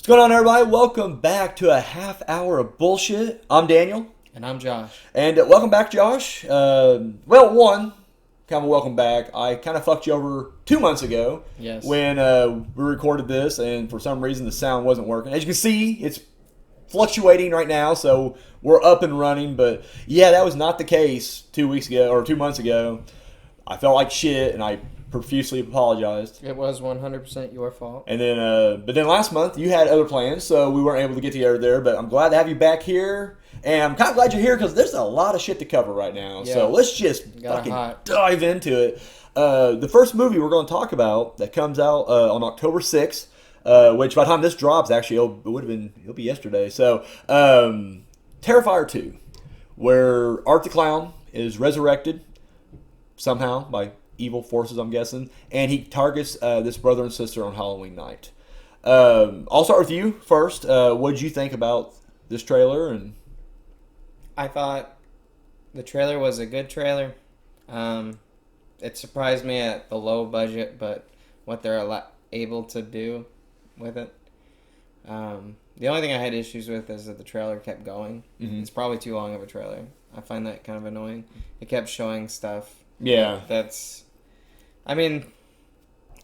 What's going on, everybody? Welcome back to a half hour of bullshit. I'm Daniel. And I'm Josh. And welcome back, Josh. Kind of a welcome back. I kind of fucked you over 2 months ago. Yes. When we recorded this, and for some reason the sound wasn't working. As you can see, it's fluctuating right now, so we're up and running. But yeah, that was not the case 2 weeks ago, or 2 months ago. I felt like shit, and I profusely apologized. It was 100% your fault. And then, but then last month you had other plans, so we weren't able to get together there. But I'm glad to have you back here, and I'm kind of glad you're here because there's a lot of shit to cover right now. Yeah. So let's just fucking dive into it. The first movie we're going to talk about that comes out on October 6th, which by the time this drops, actually it'll be yesterday. So, Terrifier 2, where Art the Clown is resurrected somehow by evil forces, I'm guessing, and he targets this brother and sister on Halloween night. I'll start with you first. What did you think about this trailer? And I thought the trailer was a good trailer. It surprised me at the low budget, but what they're able to do with it. The only thing I had issues with is that the trailer kept going. Mm-hmm. It's probably too long of a trailer. I find that kind of annoying. It kept showing stuff. Yeah. I mean,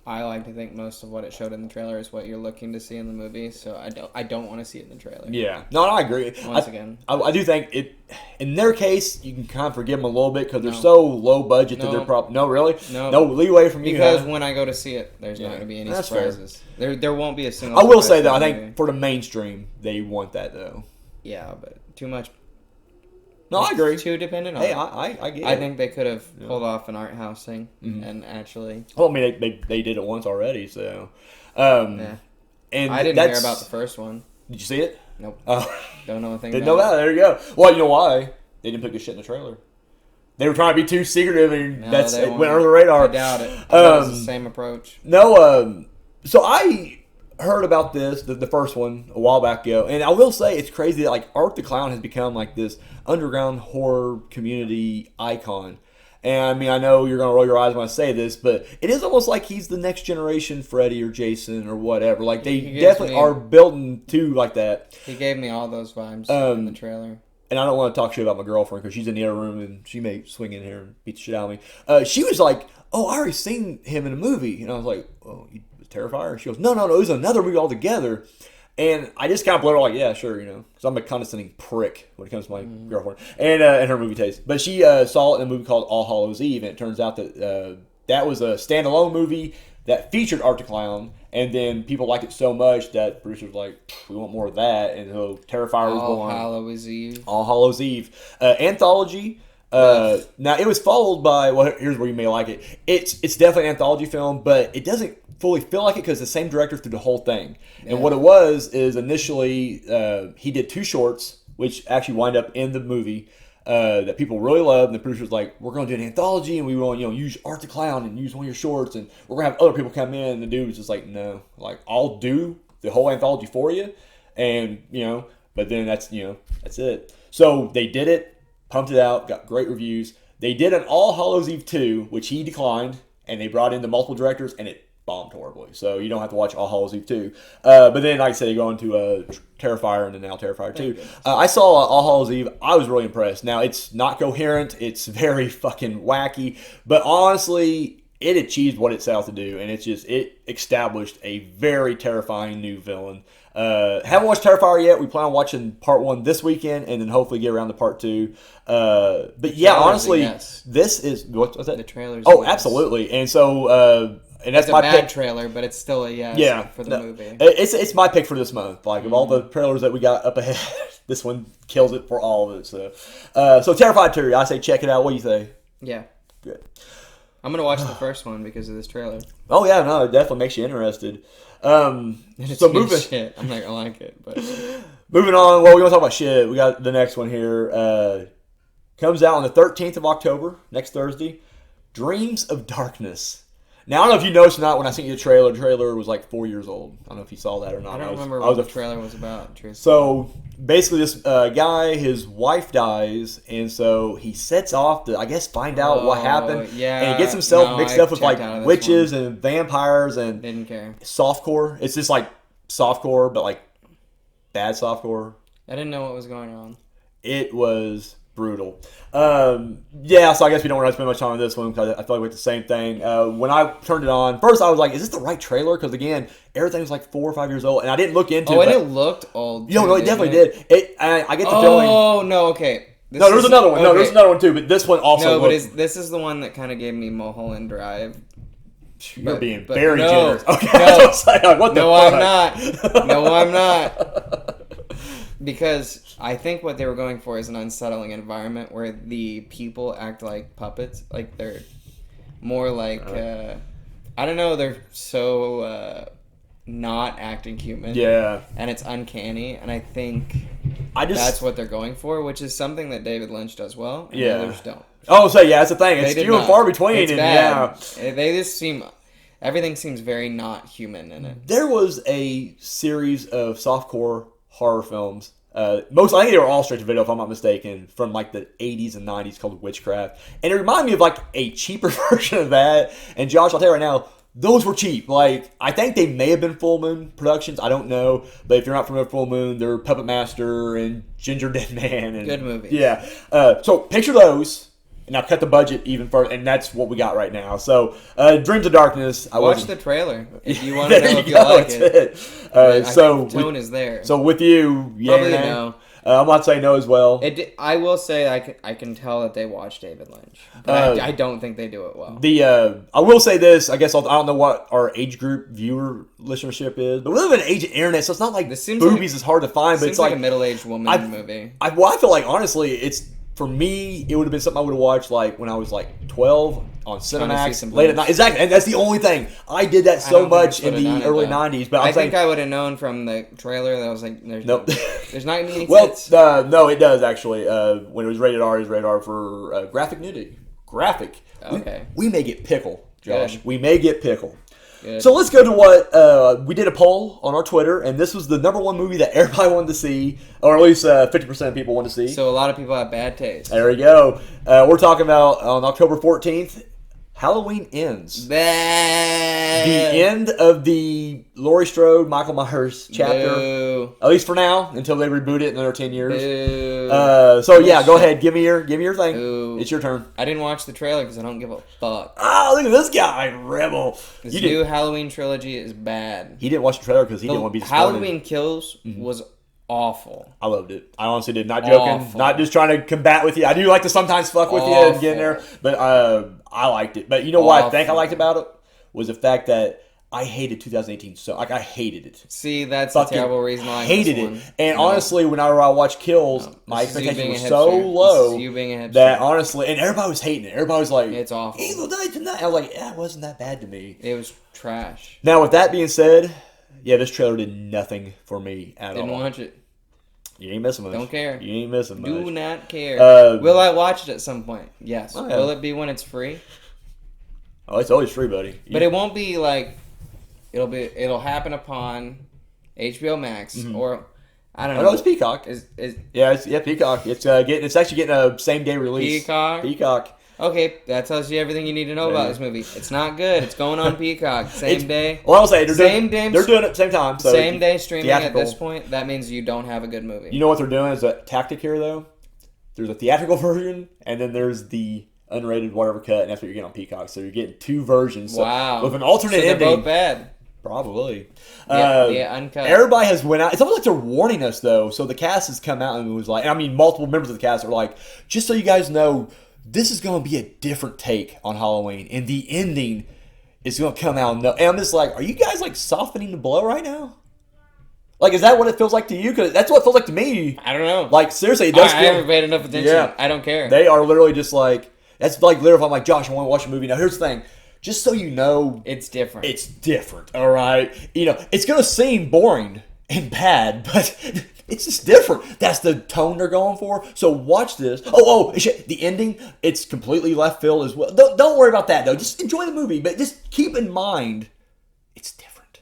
I like to think most of what it showed in the trailer is what you're looking to see in the movie, so I don't want to see it in the trailer. Yeah. No, I agree. Again. I do think it, in their case, you can kind of forgive them a little bit because they're so low budget that they're probably... No, really? No leeway from you. Because when I go to see it, there's not going to be any surprises. There won't be a single I will say, though, I think for the mainstream, they want that, though. Yeah, but too much... No, I agree. Too dependent on it. I get it. I think they could have pulled off an art house thing and actually... Well, I mean, they did it once already, so... yeah. And I didn't hear about the first one. Did you see it? Nope. Don't know a thing Didn't know that. There you go. Well, you know why? They didn't put good shit in the trailer. They were trying to be too secretive, and it went under the radar. I doubt it. That was the same approach. No, so I heard about this, the first one, a while back ago, and I will say it's crazy that like Art the Clown has become like this underground horror community icon. And I mean, I know you're gonna roll your eyes when I say this, but it is almost like he's the next generation Freddy or Jason or whatever. Like they definitely are building to like that. He gave me all those vibes in the trailer. And I don't want to talk shit about my girlfriend because she's in the other room and she may swing in here and beat the shit out of me. She was like, "Oh, I already seen him in a movie," and I was like, "Oh, you Terrifier?" She goes, No, it was another movie altogether. And I just kind of blew her like, yeah, sure, because I'm a condescending prick when it comes to my girlfriend and her movie taste. But she saw it in a movie called All Hallows Eve, and it turns out that that was a standalone movie that featured Art the Clown, and then people liked it so much that producers were like, we want more of that, and so Terrifier was born. All Hallows Eve. Anthology. Now, it was followed by, well, here's where you may like it. It's definitely an anthology film, but it doesn't fully feel like it because the same director through the whole thing. Yeah. And what it was is initially he did 2 shorts, which actually wind up in the movie that people really loved. And the producer's like, we're going to do an anthology, and we want use Art the Clown and use one of your shorts, and we're going to have other people come in. And the dude was just like, no, like I'll do the whole anthology for you, and but then that's it. So they did it, pumped it out, got great reviews. They did an All Hallows Eve 2, which he declined, and they brought in the multiple directors, and it bombed horribly. So you don't have to watch All Hallows Eve 2. But then, like I said, they go into Terrifier and then now Terrifier 2. I saw All Hallows Eve. I was really impressed. Now, it's not coherent. It's very fucking wacky. But honestly, it achieved what it set out to do. And it established a very terrifying new villain. Haven't watched Terrifier yet. We plan on watching part 1 this weekend and then hopefully get around to part 2. But yeah, honestly, this is... What's that? The trailer's absolutely. And so... and that's my bad trailer, but it's still a yes for the movie. It's my pick for this month. Like, of all the trailers that we got up ahead, this one kills it for all of it. So Terrified 2, I say check it out. What do you say? Yeah. Good. I'm going to watch the first one because of this trailer. Oh, yeah, no, it definitely makes you interested. So moving... shit. I'm not going to like it, but... Moving on, well, we're going to talk about shit. We got the next one here. Comes out on the 13th of October, next Thursday. Dreams of Darkness. Now, I don't know if you noticed or not when I sent you the trailer was like 4 years old. I don't know if you saw that or not. I don't remember what the trailer was about. So, basically, this guy, his wife dies, and so he sets off to, I guess, find out what happened. Yeah. And he gets himself mixed up with like witches and vampires and didn't care. Softcore. It's just like softcore, but like bad softcore. I didn't know what was going on. It was brutal. Yeah, so I guess we don't want to spend much time on this one because I feel like it's the same thing. When I turned it on, first I was like, is this the right trailer? Because again, everything was like 4 or 5 years old, and I didn't look into it. Oh, and it looked old. No, it definitely did. I get the feeling. Oh, no, okay. No, there's another one. Okay. No, there's another one too, but this one also but this is the one that kind of gave me Mulholland Drive. You're being very generous. Okay, what the fuck? I'm not. No, I'm not. Because I think what they were going for is an unsettling environment where the people act like puppets. Like they're more like, I don't know, they're so not acting human. Yeah. And it's uncanny. And I think that's what they're going for, which is something that David Lynch does well. And others don't. Oh, so yeah, that's the thing. It's few and far between. It's bad. They just seem... Everything seems very not human in it. There was a series of softcore horror films. I think they were all straight to video, if I'm not mistaken, from like the 80s and 90s called Witchcraft. And it reminded me of like a cheaper version of that. And Josh, I'll tell you right now, those were cheap. Like, I think they may have been Full Moon Productions. I don't know. But if you're not familiar with Full Moon, they're Puppet Master and Ginger Dead Man. And, good movies. Yeah. So picture those. And now cut the budget even further, and that's what we got right now. So, Dreams of Darkness. Watch the trailer if you want to know if you like it. So tone is there. So with you, probably no. I'm not saying no as well. I will say I can tell that they watch David Lynch, but I don't think they do it well. I will say this. I guess I don't know what our age group viewer listenership is, but we live in an age of internet, so it's not like boobies is hard to find. But it's like a middle-aged woman movie. I feel like honestly, it's. For me, it would have been something I would have watched like when I was like 12 on Cinemax late at night. Exactly, and that's the only thing. I did that so much in the early 90s. But I think I would have known from the trailer that I was like, there's nope. There's not any tits. No, it does actually. When it was rated R, it was rated R for graphic nudity. Graphic. Okay. We may get pickle, Josh. Good. We may get pickle. Good. So let's go to what we did a poll on our Twitter, and this was the #1 movie that everybody wanted to see, or at least 50% of people wanted to see. So a lot of people have bad taste. There we go. We're talking about on October 14th, Halloween Ends. The end of the Laurie Strode, Michael Myers chapter. Boo. At least for now, until they reboot it in another 10 years. Boo. So yeah, go ahead. Give me your thing. Boo. It's your turn. I didn't watch the trailer because I don't give a fuck. Oh, look at this guy, rebel. This new Halloween trilogy is bad. He didn't watch the trailer because he didn't want to be disappointed. Halloween Kills was awful. I loved it. I honestly did. Not joking. Awful. Not just trying to combat with you. I do like to sometimes fuck with you and get in there, but I liked it. But you know what I think I liked about it was the fact that I hated 2018 so I hated it. See, that's a terrible reason why I hated it. And honestly, whenever I watched Kills, my expectation was so low that honestly, and everybody was hating it. Everybody was like, "It's awful." Evil Dead tonight. I was like, "Yeah, it wasn't that bad to me." It was trash. Now, with that being said, yeah, this trailer did nothing for me at all. Didn't watch it. You ain't missing much. Don't care. You ain't missing much. Do not care. Will I watch it at some point? Yes. Oh, yeah. Will it be when it's free? Oh, it's always free, buddy. But it won't be like it'll happen upon HBO Max or I don't know. Oh, no, it's Peacock. Yeah, Peacock. It's actually getting a same day release. Peacock. Okay, that tells you everything you need to know about this movie. It's not good. It's going on Peacock. Same day. Well, I'll say they're doing it at the same time. So same day streaming at this point. That means you don't have a good movie. You know what they're doing is a tactic here, though? There's a theatrical version, and then there's the unrated whatever cut, and that's what you're getting on Peacock. So you're getting two versions. Wow. With an alternate ending. They're both bad. Probably. Yeah, uncut. Everybody has went out. It's almost like they're warning us, though. So the cast has come out and was like, multiple members of the cast are like, just so you guys know, this is going to be a different take on Halloween, and the ending is going to come out. And I'm just like, are you guys like softening the blow right now? Like, is that what it feels like to you? Because that's what it feels like to me. I don't know. Like, seriously, it does feel... I haven't paid enough attention. Yeah. I don't care. They are literally just like... That's like literally if I'm like, Josh, I want to watch a movie. Now, here's the thing. Just so you know... It's different. It's different, all right? You know, it's going to seem boring and bad, but... It's just different. That's the tone they're going for. So watch this. The ending, it's completely left field as well. Don't worry about that, though. Just enjoy the movie. But just keep in mind, it's different.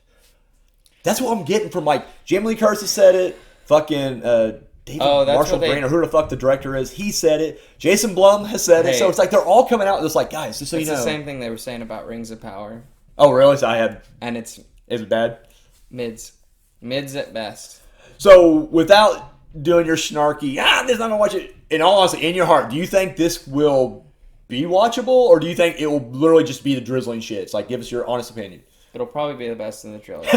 That's what I'm getting from, like, Jamie Lee Curtis said it. Fucking David Marshall Green, or who the fuck the director is. He said it. Jason Blum has said it. So it's like they're all coming out just like, guys, just so you know. It's the same thing they were saying about Rings of Power. Oh, really? So I had... And it's... Is it bad? Mids at best. So without doing your snarky, this not gonna watch it. In all honesty, in your heart, do you think this will be watchable, or do you think it will literally just be the drizzling shits? Like, give us your honest opinion. It'll probably be the best in the trilogy.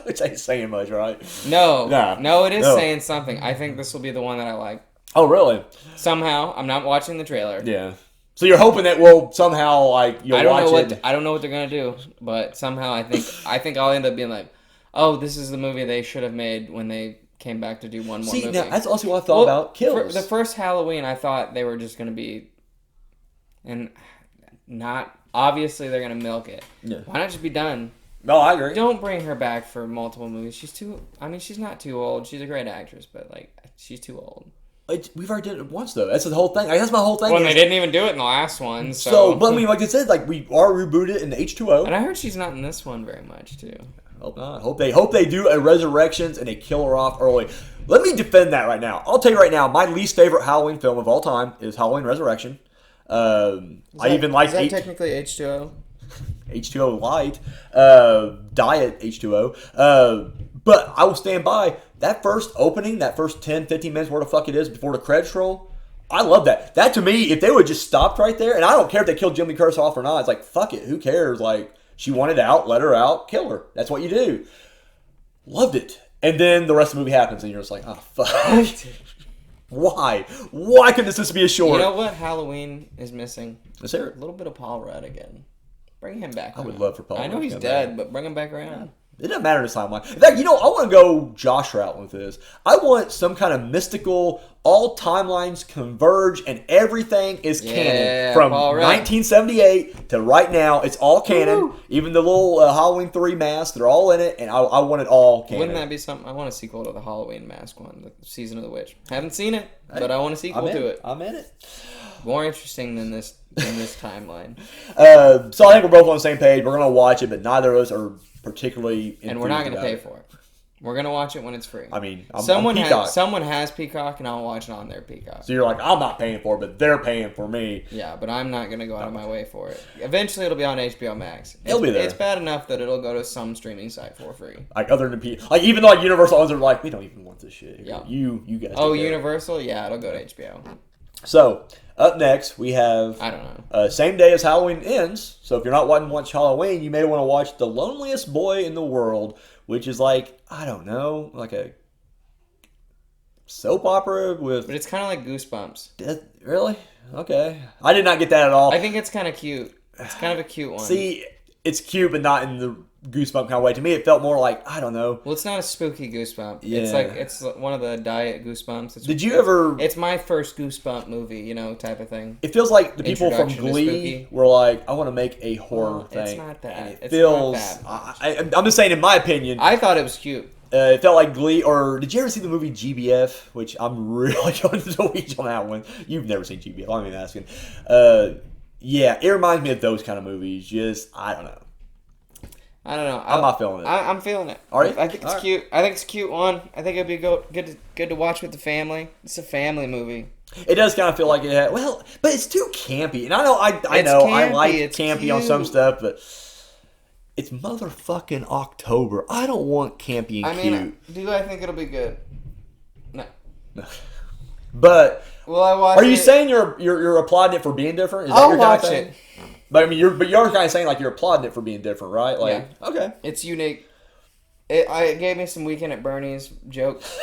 Which ain't saying much, right? No, it is saying something. I think this will be the one that I like. Oh, really? Somehow, I'm not watching the trailer. Yeah. So you're hoping that we'll somehow you'll watch it. I don't know what they're gonna do, but somehow I think I'll end up being like, oh, this is the movie they should have made when they came back to do one more movie. Now, that's also what I thought about Kills. The first Halloween, I thought they were just gonna be, and not obviously they're gonna milk it. Yeah. Why not just be done? No, I agree. Don't bring her back for multiple movies. She's not too old. She's a great actress, but she's too old. We've already did it once, though. That's the whole thing. That's my whole thing. Well, they didn't even do it in the last one. So, but I mean, like I said, we are rebooted in H2O. And I heard she's not in this one very much, too. Hope not. Hope they do a Resurrections and they kill her off early. Let me defend that right now. I'll tell you right now, my least favorite Halloween film of all time is Halloween Resurrection. I even like. Is that technically H2O? H2O light, diet H2O. But I will stand by that first opening, that first 10, 15 minutes, where the fuck it is, before the credits roll. I love that. That, to me, if they would have just stopped right there, and I don't care if they killed Jimmy Curtis off or not, it's like, fuck it, who cares? Like, she wanted out, let her out, kill her. That's what you do. Loved it. And then the rest of the movie happens, and you're just like, oh, fuck. Why? Why couldn't this just be a short? You know what Halloween is missing? Let's hear it. A little bit of Paul Rudd again. Bring him back. I would love for Paul. I know he's dead, but bring him back around. Yeah. It doesn't matter this timeline. In fact, I want to go Josh route with this. I want some kind of mystical, all timelines converge and everything is canon. From 1978 to right now, it's all canon. Woo-hoo. Even the little Halloween 3 masks, they're all in it, and I want it all canon. Wouldn't that be something? I want a sequel to the Halloween mask one, the Season of the Witch. Haven't seen it, but I want a sequel to it. I'm in it. More interesting than this timeline. So I think we're both on the same page. We're going to watch it, but neither of us are particularly and we're not going to pay for it. We're going to watch it when it's free. I mean, someone has Peacock, and I'll watch it on their Peacock. So you're like, I'm not paying for it, but they're paying for me. Yeah, but I'm not going to go out of my way for it. Eventually, it'll be on HBO Max. It'll be there. It's bad enough that it'll go to some streaming site for free. Like other than even though Universal owners are like, we don't even want this shit. Yeah. You guys. Oh, Universal? Yeah, it'll go to HBO. So up next we have I don't know. Same day as Halloween ends. So if you're not wanting to watch Halloween, you may want to watch The Loneliest Boy in the World, which is like a soap opera with. But it's kind of like Goosebumps. Really? Okay. I did not get that at all. I think it's kind of cute. It's kind of a cute one. See, it's cute, but not in the Goosebump kind of way. To me, it felt more like, I don't know. Well, it's not a spooky Goosebump. Yeah. It's one of the diet Goosebumps. Did you ever? It's my first Goosebump movie, type of thing. It feels like the people from Glee were like, I want to make a horror thing. It's not that. It feels. I'm just saying, in my opinion. I thought it was cute. It felt like Glee, or did you ever see the movie GBF? Which I'm really going to weed on that one. You've never seen GBF. I'm even asking. Yeah, it reminds me of those kind of movies. Just, I don't know. I'm not feeling it. I'm feeling it. Are you? I think it's cute. I think it's a cute one. I think it'd be good to watch with the family. It's a family movie. It does kind of feel like it had, but it's too campy. And I know I like campy cute on some stuff, but it's motherfucking October. I don't want campy and cute. Do I think it'll be good? No. But will I watch are you saying you're applauding it for being different? Is that I'll your watch kind of thing? it. But I mean, you're kind of saying like you're applauding it for being different, right? Like, yeah. Okay, it's unique. It gave me some Weekend at Bernie's jokes,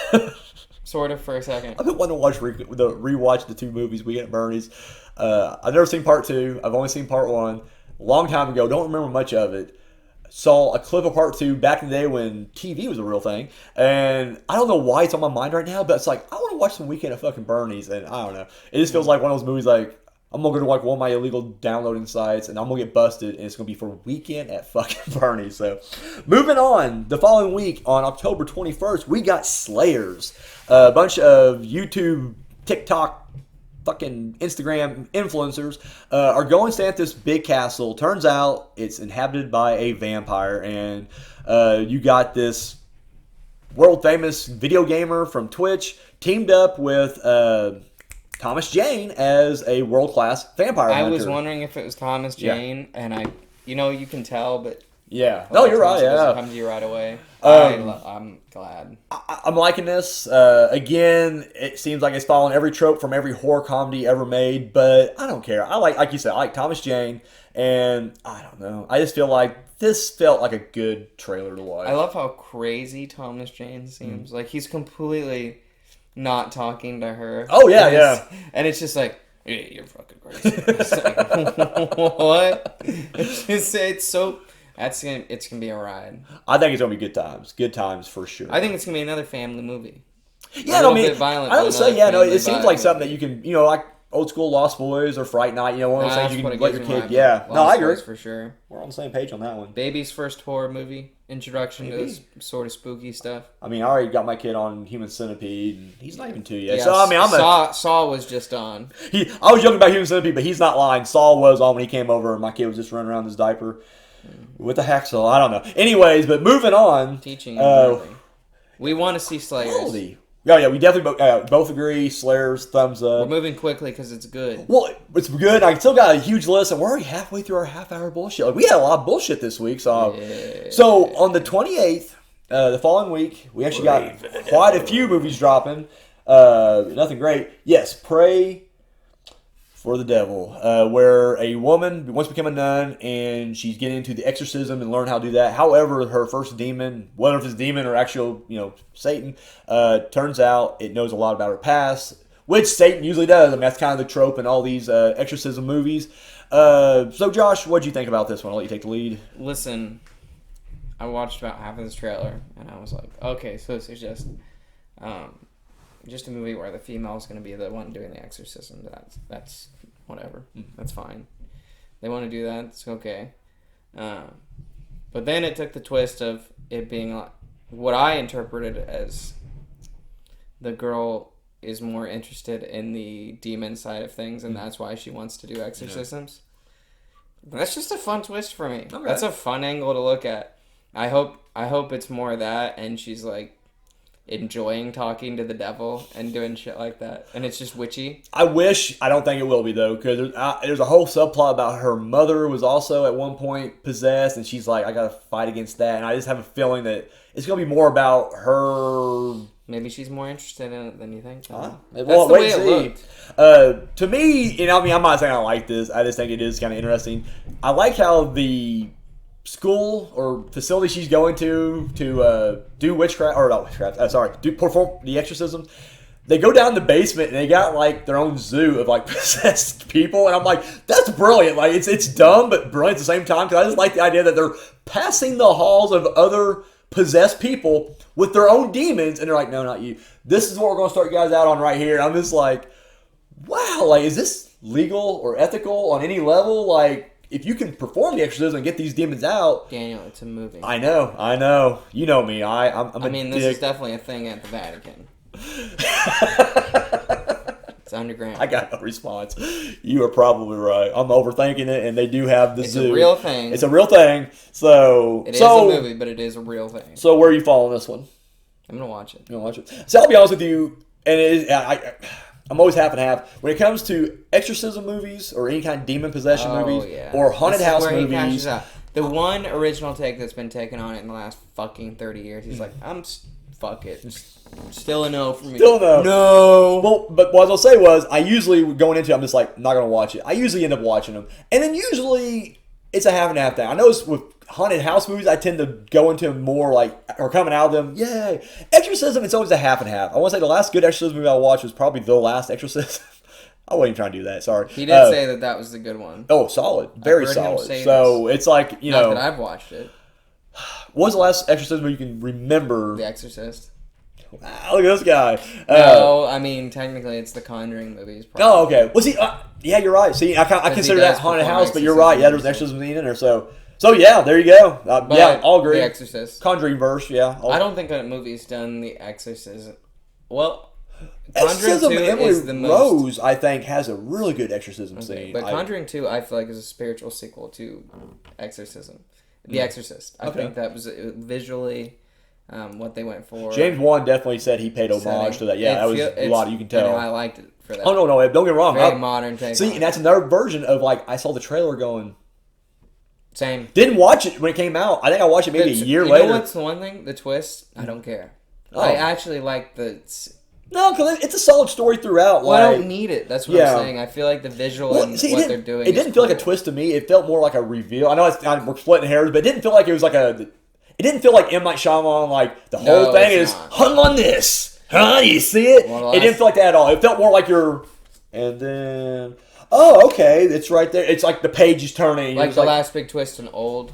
sort of for a second. I've been wanting to rewatch the two movies, Weekend at Bernie's. I've never seen part 2. I've only seen part 1. A long time ago. Don't remember much of it. Saw a clip of part 2 back in the day when TV was a real thing, and I don't know why it's on my mind right now, but it's like I want to watch some Weekend at fucking Bernie's, and I don't know. It just feels like one of those movies like. I'm going to go to like one of my illegal downloading sites, and I'm going to get busted, and it's going to be for Weekend at fucking Bernie's. So, moving on, the following week, on October 21st, we got Slayers. A bunch of YouTube, TikTok, fucking Instagram influencers are going to stay at this big castle. Turns out it's inhabited by a vampire, and you got this world-famous video gamer from Twitch teamed up with... Thomas Jane as a world-class vampire hunter. I was wondering if it was Thomas Jane, and you can tell, but Yeah. No, you're right. Yeah. Come to you right away. I'm glad. I'm liking this. Again, it seems like it's following every trope from every horror comedy ever made, but I don't care. Like you said, I like Thomas Jane, and I don't know. I just feel like this felt like a good trailer to watch. I love how crazy Thomas Jane seems. Like he's completely not talking to her. Oh yeah, yeah. And it's just like, yeah, you're fucking crazy. It's like, what? It's so. It's gonna be a ride. I think it's gonna be good times. Good times for sure. I think it's gonna be another family movie. Yeah, a bit violent. I don't say yeah. No, it seems like something that you can, like old school Lost Boys or Fright Night. One of those things you can let your kid. Yeah, no, I agree for sure. We're on the same page on that one. Baby's first horror movie, introduction to this sort of spooky stuff. I mean, I already got my kid on Human Centipede, and he's not even 2 yet. Yeah, so I mean, Saw was just on. I was joking about Human Centipede, but he's not lying. Saw was on when he came over, and my kid was just running around in his diaper with a hacksaw. I don't know. Anyways, but moving on. Teaching. We want to see Slayers. Quality. Oh yeah, we definitely both agree. Slayers, thumbs up. We're moving quickly because it's good. Well, it's good. I still got a huge list, and we're already halfway through our half-hour bullshit. Like, we had a lot of bullshit this week. So on the 28th, the following week, we actually got quite a few movies dropping. Nothing great. Yes, Pray for the Devil, where a woman wants to become a nun, and she's getting into the exorcism and learn how to do that. However, her first demon, whether it's demon or actual, Satan, turns out it knows a lot about her past, which Satan usually does. I mean, that's kind of the trope in all these exorcism movies. So, Josh, what did you think about this one? I'll let you take the lead. Listen, I watched about half of this trailer, and I was like, okay, so this is just a movie where the female is going to be the one doing the exorcism. That's whatever. That's fine. They want to do that. It's okay. But then it took the twist of it being like, what I interpreted as the girl is more interested in the demon side of things, and that's why she wants to do exorcisms. Yeah. That's just a fun twist for me. Okay. That's a fun angle to look at. I hope it's more of that, and she's like enjoying talking to the devil and doing shit like that, and it's just witchy. I don't think it will be though, because there's a whole subplot about her mother was also at one point possessed, and she's like, I gotta fight against that, and I just have a feeling that it's gonna be more about her. Maybe she's more interested in it than you think. Well, that's the way it looked. To me, I'm not saying I like this. I just think it is kind of interesting. I like how the school or facility she's going to do witchcraft, or not witchcraft, perform the exorcisms. They go down in the basement and they got like their own zoo of like possessed people, and I'm like, that's brilliant. Like it's dumb but brilliant at the same time, because I just like the idea that they're passing the halls of other possessed people with their own demons, and they're like, no, not you. This is what we're gonna start you guys out on right here. And I'm just like, wow, like is this legal or ethical on any level? Like, if you can perform the exorcism and get these demons out, Daniel, it's a movie. I know. You know me. This is definitely a thing at the Vatican. It's underground. I got no response. You are probably right. I'm overthinking it, and they do have the zoo. It's a real thing. It's a real thing. So it is a movie, but it is a real thing. So where are you following this one? I'm gonna watch it. You're gonna watch it. So I'll be honest with you, and it is, I'm always half and half when it comes to exorcism movies or any kind of demon possession movies or haunted house movies. The one original take that's been taken on it in the last fucking 30 years. He's like, fuck it. Still a no for me. Still no. No. Well, but what I'll say was, I usually, going into it, I'm just like, not going to watch it. I usually end up watching them. And then usually, it's a half and half thing. I notice with haunted house movies, I tend to go into more like, or coming out of them, yay. Exorcism, it's always a half and half. I want to say the last good exorcism movie I watched was probably The Last Exorcist. I wasn't even trying to do that, sorry. He did say that was the good one. Oh, solid. Very solid. So, it's like, Not that I've watched it. What was the last exorcism you can remember? The Exorcist. Wow, look at this guy. No, I mean, technically it's the Conjuring movies. Probably. Oh, okay. Well, see, yeah, you're right. See, I consider that haunted house, but you're right. Yeah, there's an exorcism scene in there. So yeah, there you go. Yeah, I'll agree. The Exorcist. Conjuring verse, yeah. I don't think that movie's done The Exorcism. Well, Exorcism 2 Emily is the most... Rose, I think, has a really good exorcism scene. But Conjuring 2, I feel like, is a spiritual sequel to Exorcism. The Exorcist. I think that was visually... what they went for. James Wan definitely said he paid homage to that. Yeah, that was a lot. You can tell. And I liked it for that. Oh no! Don't get me wrong. Very modern take. See, and that's another version of like I saw the trailer going. Same. Didn't watch it when it came out. I think I watched it maybe a year later. You know what's the one thing? The twist? I don't care. Oh. I actually like the... No, because it's a solid story throughout. Well, I don't need it. That's what I'm saying. I feel like the visual and what they're doing. It didn't feel like a twist to me. It felt more like a reveal. I know we're splitting hairs, but it didn't feel like it was like a. It didn't feel like M. Night Shyamalan. Like the whole thing is hung on this. Huh? You see it? It didn't feel like that at all. It felt more like you're. And then, oh, okay, it's right there. It's like the page is turning. Like the last big twist in Old.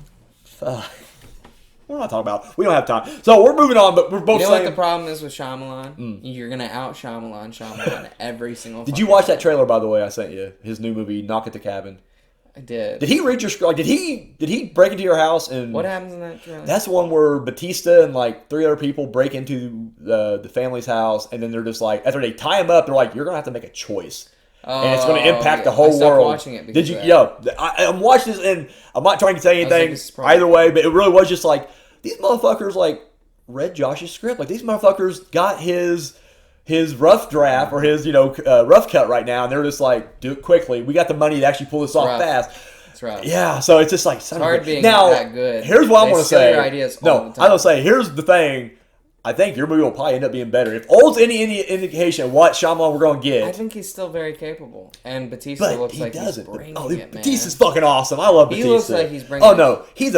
We're not talking about. We don't have time. So we're moving on, but we're both saying. What the problem is with Shyamalan? You're going to out Shyamalan every single Did you watch that trailer, by the way, I sent you? His new movie, Knock at the Cabin. I did. Did he read your script? Like, did he break into your house? And what happens in that trailer? That's the one where Batista and like 3 other people break into the family's house, and then they're just like, after they tie him up, they're like, you're going to have to make a choice. And it's going to impact the whole world. Watching it did you? Yeah. I'm watching this, and I'm not trying to say anything either way, but it really was just like, these motherfuckers like read Josh's script. Like these motherfuckers got his rough draft or his rough cut right now, and they're just like, do it quickly. We got the money to actually pull this off fast. That's right. Yeah, so it's just like it's hard being that good. Here's what I'm going to say. Your ideas no, all the time. I'm going to say here's the thing. I think your movie will probably end up being better. If Old's any indication of what Shyamalan we're going to get. I think he's still very capable. And Batista looks like he's bringing it, man. Batista's fucking awesome. I love Batista. He looks like he's bringing it. Oh, no. He's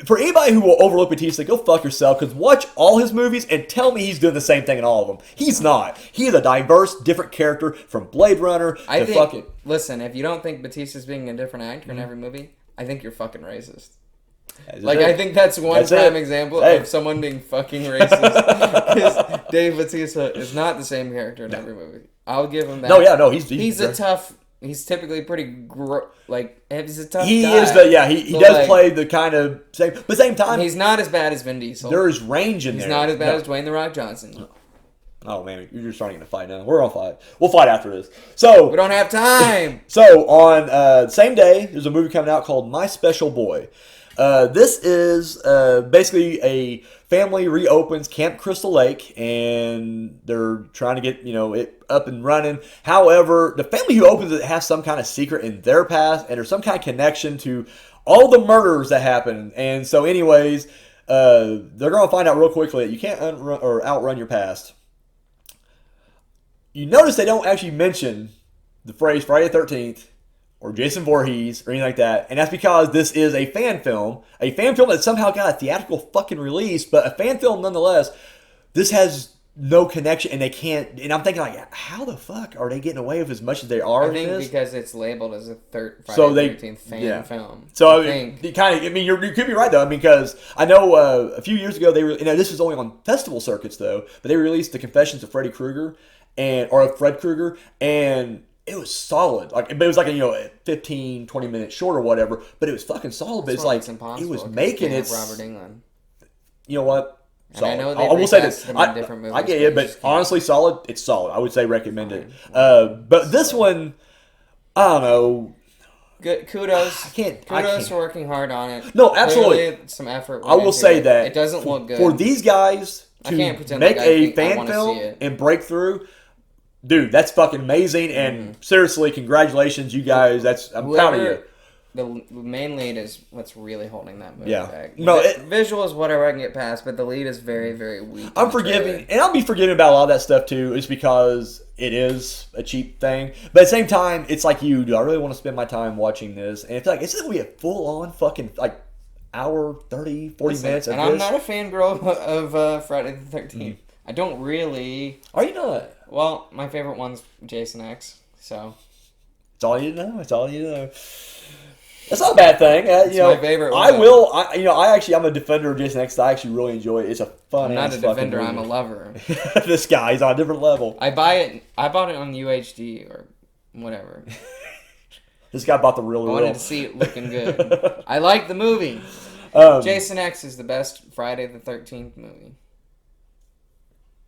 for anybody who will overlook Batista, go fuck yourself, because watch all his movies and tell me he's doing the same thing in all of them. He's not. He is a diverse, different character from Blade Runner to fucking... Listen, if you don't think Batista's being a different actor in every movie, I think you're fucking racist. I think that's one prime example of someone being fucking racist. Because Dave Batista is not the same character in every movie. I'll give him that. No, he's a tough... He's typically pretty he's a tough guy. He does play the kind of same, but at the same time he's not as bad as Vin Diesel. There is range in there. He's not as bad as Dwayne The Rock Johnson. Oh man, you're just starting to fight now. We're gonna fight. We'll fight after this. So we don't have time. So on the same day, there's a movie coming out called My Special Boy. This is basically a family reopens Camp Crystal Lake, and they're trying to get it up and running. However, the family who opens it has some kind of secret in their past, and there's some kind of connection to all the murders that happened. And so, anyways, they're going to find out real quickly that you can't outrun your past. You notice they don't actually mention the phrase Friday the 13th. Or Jason Voorhees, or anything like that. And that's because this is a fan film. A fan film that somehow got a theatrical fucking release, but a fan film nonetheless. This has no connection, and they can't... And I'm thinking, like, how the fuck are they getting away with as much as they are I think because it's labeled as a Friday the 13th fan film. So, you could be right, though. I mean, because I know a few years ago, this was only on festival circuits, though, but they released The Confessions of Freddy Krueger, or Fred Krueger, and... It was solid. It was like a 15, 20 minutes short or whatever, but it was fucking solid. But it's it was making it. Robert England. You know what? Solid. I know I will say this. Different movies, I get it, but honestly, solid. It's solid. I would say recommend it. But this one, I don't know. Good. Kudos. Kudos for working hard on it. No, absolutely. Clearly, some effort. I will say that it doesn't look good for these guys to make a fan film and break through. Dude, that's fucking amazing, and seriously, congratulations, you guys. I'm proud of you. The main lead is what's really holding that movie back. No, visuals, whatever I can get past, but the lead is very, very weak. I'm forgiving, and I'll be forgiving about a lot of that stuff too, is because it is a cheap thing. But at the same time, it's like do I really want to spend my time watching this? And it's like, it's going to be a full-on fucking, hour, 30, 40 minutes of this. And I'm not a fangirl of Friday the 13th. I don't really... Are you not? Well, my favorite one's Jason X, so... It's all you know. That's not a bad thing. It's my favorite one. I'm a defender of Jason X. I actually really enjoy it. It's a fun I'm not a defender, I'm a lover. This guy, he's on a different level. I bought it on UHD or whatever. This guy bought the real. I wanted to see it looking good. I like the movie. Jason X is the best Friday the 13th movie.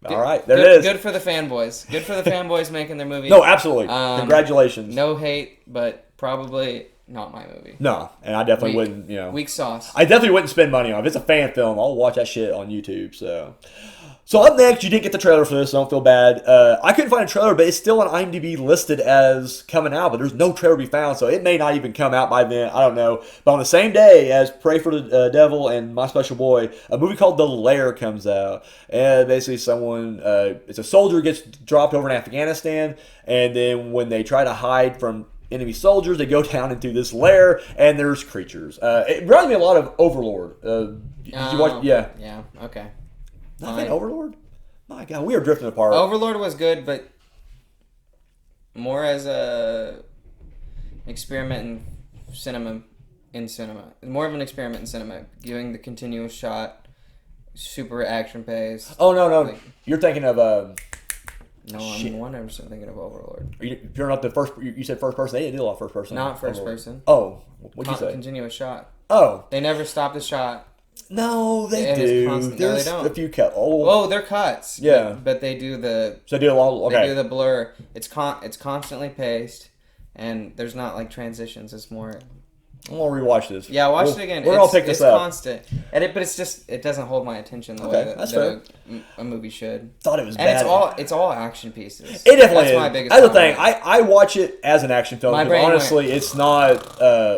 All right, there it is. Good for the fanboys. Good for the fanboys making their movie. No, absolutely. Congratulations. No hate, but probably not my movie. No, and I definitely wouldn't, Weak sauce. I definitely wouldn't spend money on it. If it's a fan film, I'll watch that shit on YouTube, So up next, you didn't get the trailer for this, so don't feel bad. I couldn't find a trailer, but it's still on IMDb listed as coming out, but there's no trailer to be found, so it may not even come out by then. I don't know. But on the same day as Pray for the Devil and My Special Boy, a movie called The Lair comes out. And basically it's a soldier gets dropped over in Afghanistan, and then when they try to hide from enemy soldiers, they go down into this lair, and there's creatures. It reminds me a lot of Overlord. Did you watch? Yeah. Yeah, okay. Nothing Overlord? My God, we are drifting apart. Overlord was good, but more as a experiment in cinema. More of an experiment in cinema. Giving the continuous shot, super action pace. Oh, no. You're thinking of... No, I'm 100% thinking of Overlord. You're not the first... You said first person. They didn't do a lot of first person. Not first person. Oh, what'd you say? Continuous shot. Oh. They never stop the shot. No, they do. There's they don't. a few cuts. Oh, they're cuts. Yeah, but they do the. So they do a long. Okay. They do the blur. It's constantly paced, and there's not like transitions. It's more. I'm gonna rewatch this. Yeah, watch it again. We're gonna pick this up. It's constant, but it's just it doesn't hold my attention the way that a movie should. Thought it was and bad. It's all action pieces. It definitely That's is. my biggest. That's the thing. I watch it as an action film. Honestly, it's not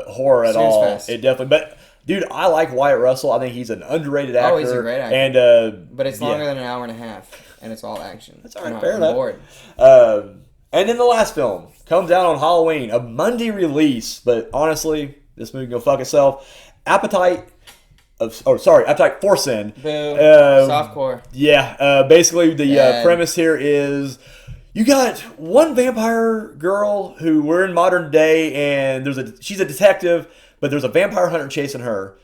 horror at all. Fast. It definitely, but. Dude, I like Wyatt Russell. I think he's an underrated actor. Oh, he's a great actor. And, but it's longer than an hour and a half, and it's all action. That's all right, fair enough. Bored. And then the last film comes out on Halloween, a Monday release. But honestly, this movie can go fuck itself. Appetite for Sin. Boo. Softcore. Yeah. Basically, the premise here is you got one vampire girl who we're in modern day, and she's a detective. But there's a vampire hunter chasing her.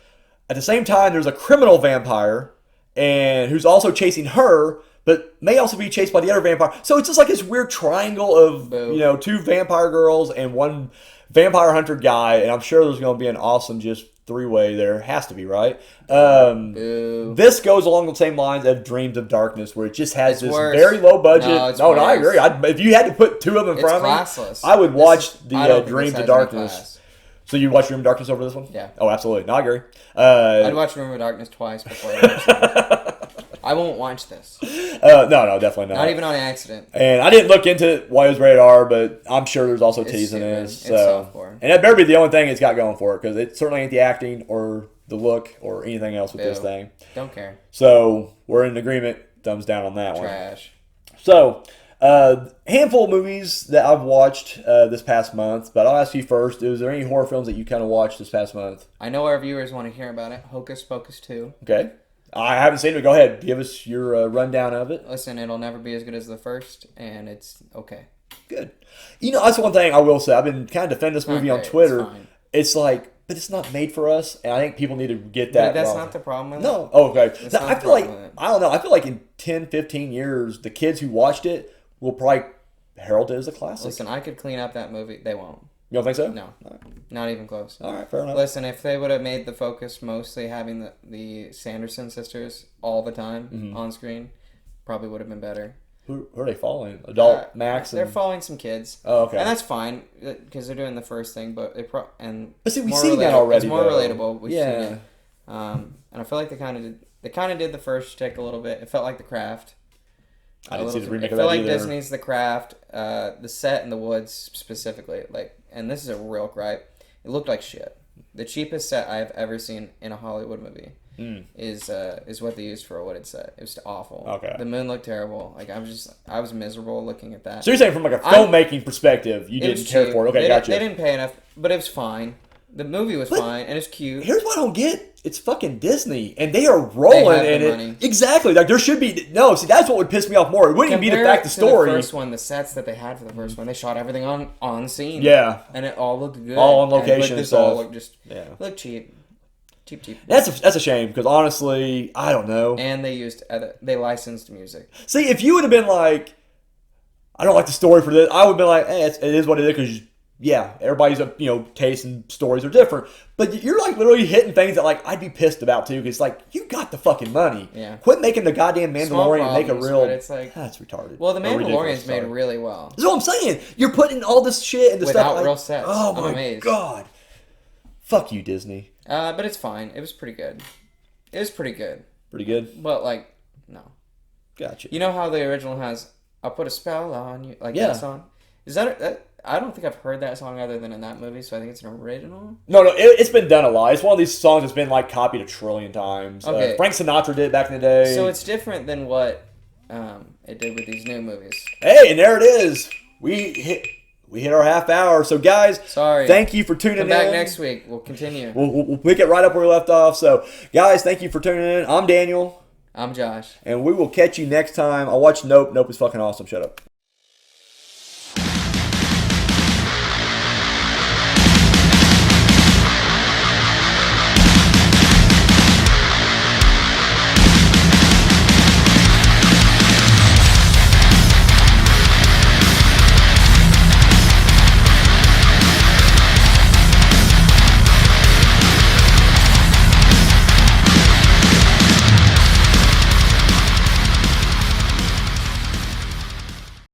At the same time, there's a criminal vampire and who's also chasing her, but may also be chased by the other vampire. So it's just like this weird triangle of two vampire girls and one vampire hunter guy. And I'm sure there's going to be an awesome just three-way there. Has to be, right? This goes along the same lines of Dreams of Darkness, where it just has this very low budget. No, I agree. If you had to put two of them in front of me, I would watch the Dreams of Darkness. So you watch Room of Darkness over this one? Yeah. Oh, absolutely. No, I agree. I'd watch Room of Darkness twice before I watch it. I won't watch this. No, definitely not. Not even on accident. And I didn't look into why it was rated R, but I'm sure there's also T's in this. So. It's softcore. And that better be the only thing it's got going for it, because it certainly ain't the acting or the look or anything else with this thing. Don't care. So we're in agreement. Thumbs down on that one. Trash. So... handful of movies that I've watched this past month, but I'll ask you first. Is there any horror films that you kind of watched this past month? I know our viewers want to hear about it. Hocus Pocus 2. Okay. I haven't seen it. Go ahead. Give us your rundown of it. Listen, it'll never be as good as the first, and it's okay. Good. That's one thing I will say. I've been kind of defending this movie on Twitter. It's like, but it's not made for us, and I think people need to get that. But that's wrong. not the problem with it. No. Oh, okay. Now, I feel like, I don't know. I feel like in 10, 15 years, the kids who watched it will probably herald it as a classic. Listen, I could clean up that movie. They won't. You don't think so? No. Not even close. All right, fair enough. Listen, if they would have made the focus mostly having the Sanderson sisters all the time on screen, probably would have been better. Who are they following? Adult Max? They're following some kids. Oh, okay. And that's fine, because they're doing the first thing, but see, we've seen that already. It's more though. relatable. We've seen it. And I feel like they kind of did the first shtick a little bit. It felt like The Craft. I didn't see the remake of that that either. either. Disney's The Craft, the set in the woods specifically, and this is a real gripe. It looked like shit. The cheapest set I have ever seen in a Hollywood movie is what they used for a wooded set. It was awful. Okay. The moon looked terrible. I was miserable looking at that. So you're saying from like a filmmaking perspective, you didn't care for it? Okay, gotcha. They didn't pay enough, but it was fine. The movie was fine, and it's cute. Here's what I don't get. It's fucking Disney, and they are rolling in it. Money. Exactly. Like, there should be... No, see, that's what would piss me off more. It wouldn't even be the fact the story. The first one, the sets that they had for the first one, they shot everything on scene. Yeah. And it all looked good. All on location and stuff. All looked looked cheap. Cheap. That's a shame, because honestly, I don't know. And they licensed music. See, if you would have been like, I don't like the story for this, I would have been like, it is what it is, because... Yeah, everybody's taste and stories are different, but you're like literally hitting things that like I'd be pissed about too, because like you got the fucking money. Yeah. Quit making the goddamn Mandalorian and make a real. But it's like that's retarded. Well, the Mandalorian's made really well. That's what I'm saying. You're putting all this shit into without stuff real sets. Oh I'm my amazed. God. Fuck you, Disney. But it's fine. It was pretty good. It was pretty good. Pretty good? But, like, no. Gotcha. You know how the original has, I'll put a spell on you, like Yeah. that song? Is that I don't think I've heard that song other than in that movie, so I think it's an original. No, it's been done a lot. It's one of these songs that's been, like, copied a trillion times. Okay. Frank Sinatra did it back in the day. So it's different than what it did with these new movies. Hey, and there it is. We hit our half hour. So, guys, Sorry. thank you for tuning in. Come back next week. We'll continue. We'll pick it right up where we left off. So, guys, thank you for tuning in. I'm Daniel. I'm Josh. And we will catch you next time. I watched Nope. Nope is fucking awesome. Shut up.